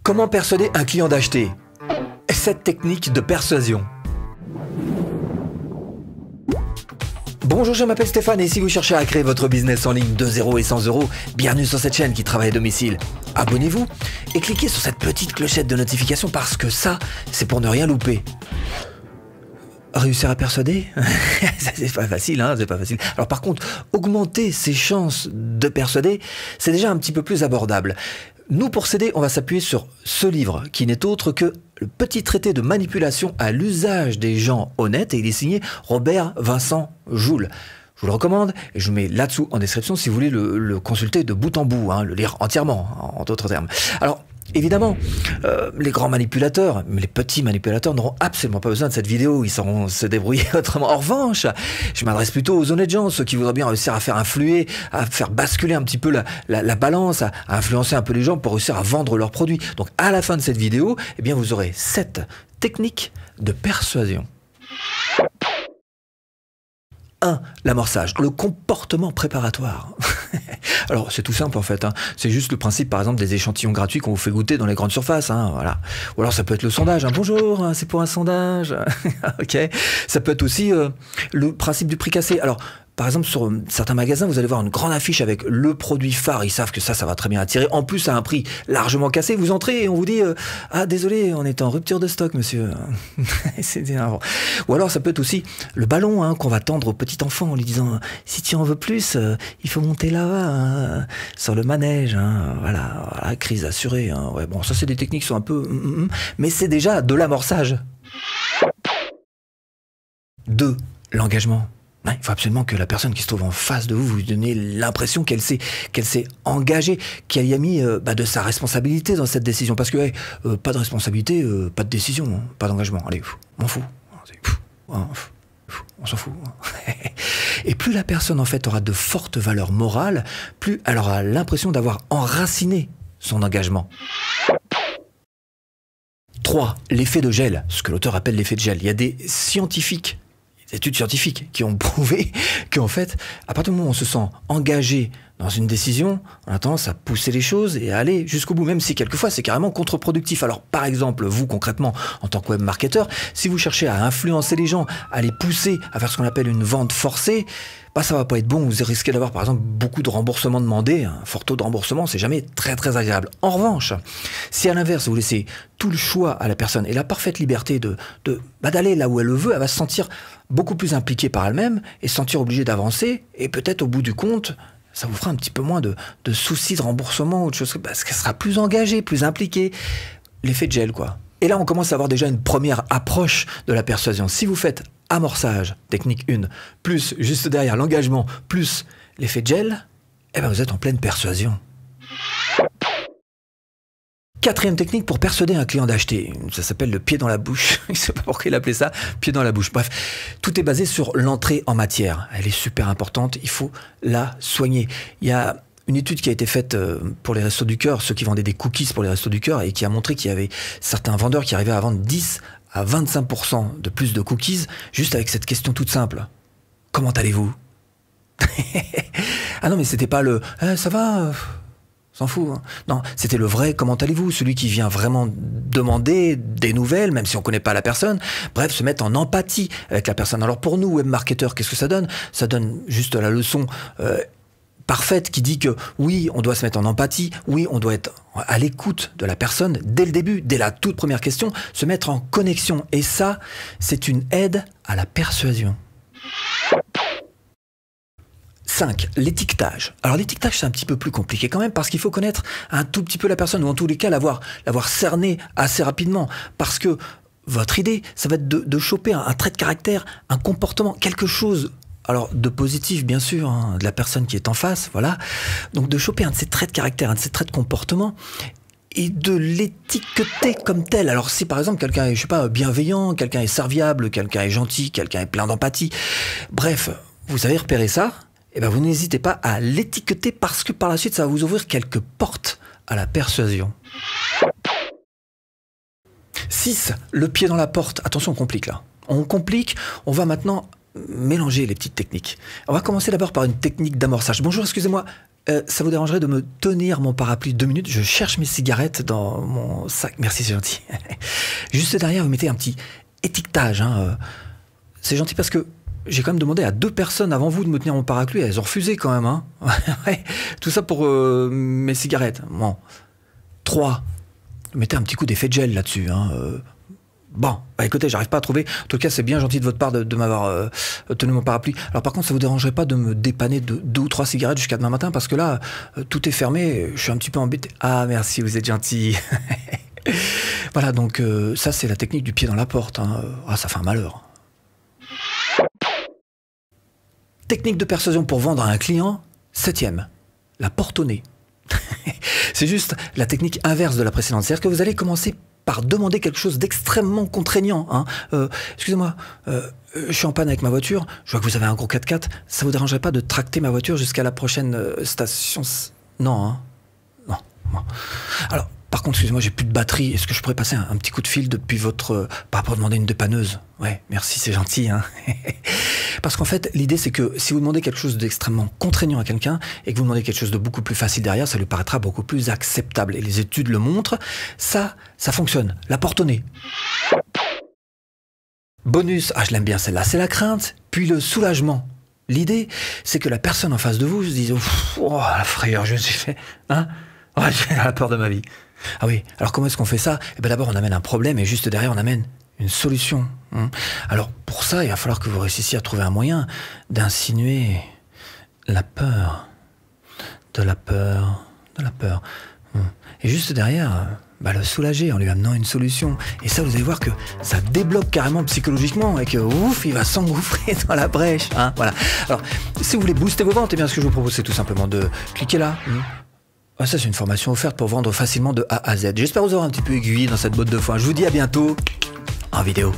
Comment persuader un client d'acheter? 7 techniques de persuasion. Bonjour, je m'appelle Stéphane et si vous cherchez à créer votre business en ligne de 0 et 100 €, bienvenue sur cette chaîne qui travaille à domicile. Abonnez-vous et cliquez sur cette petite clochette de notification parce que ça, c'est pour ne rien louper. Réussir à persuader? C'est pas facile, hein, c'est pas facile. Alors par contre, augmenter ses chances de persuader, c'est déjà un petit peu plus abordable. Nous, pour s'aider, on va s'appuyer sur ce livre, qui n'est autre que le petit traité de manipulation à l'usage des gens honnêtes, et il est signé Robert Vincent Joule. Je vous le recommande, et je vous mets là-dessous en description si vous voulez le consulter de bout en bout, hein, le lire entièrement, en d'autres termes. Alors, évidemment, les grands manipulateurs, mais les petits manipulateurs n'auront absolument pas besoin de cette vidéo, ils sauront se débrouiller autrement. En revanche, je m'adresse plutôt aux honnêtes gens, ceux qui voudraient bien réussir à faire influer, à faire basculer un petit peu la balance, à influencer un peu les gens pour réussir à vendre leurs produits. Donc à la fin de cette vidéo, eh bien, vous aurez 7 techniques de persuasion. 1. L'amorçage, le comportement préparatoire. Alors, c'est tout simple en fait, hein. C'est juste le principe, par exemple, des échantillons gratuits qu'on vous fait goûter dans les grandes surfaces, hein, voilà. Ou alors ça peut être le sondage, hein. Bonjour, c'est pour un sondage. Ok. Ça peut être aussi le principe du prix cassé. Alors, par exemple, sur certains magasins, vous allez voir une grande affiche avec le produit phare. Ils savent que ça va très bien attirer. En plus, à un prix largement cassé, vous entrez et on vous dit ah, désolé, on est en rupture de stock, monsieur. C'est énervant. Ou alors, ça peut être aussi le ballon, hein, qu'on va tendre au petit enfant en lui disant si tu en veux plus, il faut monter là-bas, hein, sur le manège. Hein, voilà, crise assurée. Hein. Ouais, bon, ça, c'est des techniques qui sont un peu... mais c'est déjà de l'amorçage. 2. L'engagement. Il faut absolument que la personne qui se trouve en face de vous, vous lui donnez l'impression qu'elle s'est engagée, qu'elle y a mis de sa responsabilité dans cette décision. Parce que pas de responsabilité, pas de décision, hein, pas d'engagement. Allez, on m'en fout. On s'en fout. Et plus la personne en fait aura de fortes valeurs morales, plus elle aura l'impression d'avoir enraciné son engagement. 3. L'effet de gel, ce que l'auteur appelle l'effet de gel. Il y a des études scientifiques qui ont prouvé qu'en fait, à partir du moment où on se sent engagé dans une décision, on a tendance à pousser les choses et à aller jusqu'au bout, même si quelquefois c'est carrément contre-productif. Alors par exemple, vous concrètement, en tant que webmarketeur, si vous cherchez à influencer les gens, à les pousser à faire ce qu'on appelle une vente forcée, ça va pas être bon, vous risquez d'avoir par exemple beaucoup de remboursements demandés, un fort taux de remboursement, c'est jamais très très agréable. En revanche, si à l'inverse vous laissez tout le choix à la personne et la parfaite liberté d'aller là où elle le veut, elle va se sentir beaucoup plus impliquée par elle-même et se sentir obligée d'avancer et peut-être au bout du compte, ça vous fera un petit peu moins de soucis de remboursement ou de choses, parce qu'elle sera plus engagée, plus impliquée. L'effet de gel, quoi. Et là, on commence à avoir déjà une première approche de la persuasion. Si vous faites amorçage, technique 1, plus juste derrière l'engagement, plus l'effet de gel, vous êtes en pleine persuasion. 4e technique pour persuader un client d'acheter. Ça s'appelle le pied dans la bouche. Je ne sais pas pourquoi il appelait ça, pied dans la bouche. Bref, tout est basé sur l'entrée en matière. Elle est super importante, il faut la soigner. Il y a une étude qui a été faite pour les Restos du Cœur, ceux qui vendaient des cookies pour les Restos du Cœur, et qui a montré qu'il y avait certains vendeurs qui arrivaient à vendre 10 à 25% de plus de cookies, juste avec cette question toute simple. Comment allez-vous? Ah non, mais c'était pas le ça va, s'en fout. Hein. Non, c'était le vrai comment allez-vous, celui qui vient vraiment demander des nouvelles, même si on ne connaît pas la personne. Bref, se mettre en empathie avec la personne. Alors pour nous, webmarketeurs, qu'est-ce que ça donne? Ça donne juste la leçon parfaite qui dit que oui, on doit se mettre en empathie, oui, on doit être à l'écoute de la personne dès le début, dès la toute première question, se mettre en connexion. Et ça, c'est une aide à la persuasion. 5. L'étiquetage. Alors l'étiquetage, c'est un petit peu plus compliqué quand même parce qu'il faut connaître un tout petit peu la personne ou en tous les cas l'avoir cerné assez rapidement parce que votre idée, ça va être de choper un trait de caractère, un comportement, quelque chose alors de positif bien sûr, hein, de la personne qui est en face, voilà. Donc de choper un de ces traits de caractère, un de ces traits de comportement et de l'étiqueter comme tel. Alors si par exemple quelqu'un est, je sais pas, bienveillant, quelqu'un est serviable, quelqu'un est gentil, quelqu'un est plein d'empathie, bref, vous savez repérer ça, vous n'hésitez pas à l'étiqueter parce que par la suite ça va vous ouvrir quelques portes à la persuasion. 6. Le pied dans la porte. Attention, on complique là. On complique, on va maintenant mélanger les petites techniques. On va commencer d'abord par une technique d'amorçage. Bonjour, excusez-moi, Ça vous dérangerait de me tenir mon parapluie 2 minutes? Je cherche mes cigarettes dans mon sac. Merci, c'est gentil. Juste derrière, vous mettez un petit étiquetage. Hein. C'est gentil parce que j'ai quand même demandé à 2 personnes avant vous de me tenir mon parapluie. Elles ont refusé quand même. Hein. Ouais, tout ça pour mes cigarettes. Bon. 3. Mettez un petit coup d'effet de gel là-dessus. Hein. Bon, bah écoutez, j'arrive pas à trouver. En tout cas, c'est bien gentil de votre part de m'avoir tenu mon parapluie. Alors par contre, ça vous dérangerait pas de me dépanner de 2 ou 3 cigarettes jusqu'à demain matin? Parce que là, tout est fermé, je suis un petit peu embêté. Ah, merci, vous êtes gentil. Voilà, donc ça, c'est la technique du pied dans la porte. Hein. Ah, ça fait un malheur. Technique de persuasion pour vendre à un client, 7e, la porte au nez. C'est juste la technique inverse de la précédente. C'est-à-dire que vous allez commencer par demander quelque chose d'extrêmement contraignant. Hein. Excusez-moi, je suis en panne avec ma voiture, je vois que vous avez un gros 4x4, ça vous dérangerait pas de tracter ma voiture jusqu'à la prochaine station? Non, hein. Non. Bon. Alors, par contre, excusez-moi, j'ai plus de batterie, est-ce que je pourrais passer un petit coup de fil depuis votre... par rapport à demander une dépanneuse? Ouais, merci, c'est gentil. Hein. Parce qu'en fait, l'idée, c'est que si vous demandez quelque chose d'extrêmement contraignant à quelqu'un et que vous demandez quelque chose de beaucoup plus facile derrière, ça lui paraîtra beaucoup plus acceptable. Et les études le montrent, ça fonctionne. La porte au nez. Bonus, ah je l'aime bien celle-là, c'est la crainte, puis le soulagement. L'idée, c'est que la personne en face de vous se dise « Oh, la frayeur, je me suis fait... Hein oh, j'ai la peur de ma vie. » Ah oui, alors comment est-ce qu'on fait ça? Eh bien d'abord, on amène un problème et juste derrière, on amène une solution. Alors pour ça, il va falloir que vous réussissiez à trouver un moyen d'insinuer la peur, de la peur, de la peur. Et juste derrière, le soulager en lui amenant une solution. Et ça, vous allez voir que ça débloque carrément psychologiquement et que ouf, il va s'engouffrer dans la brèche. Hein, voilà. Alors, si vous voulez booster vos ventes, eh bien ce que je vous propose, c'est tout simplement de cliquer là. Ah, ça, c'est une formation offerte pour vendre facilement de A à Z. J'espère vous avoir un petit peu aiguillé dans cette botte de foin. Je vous dis à bientôt en vidéo.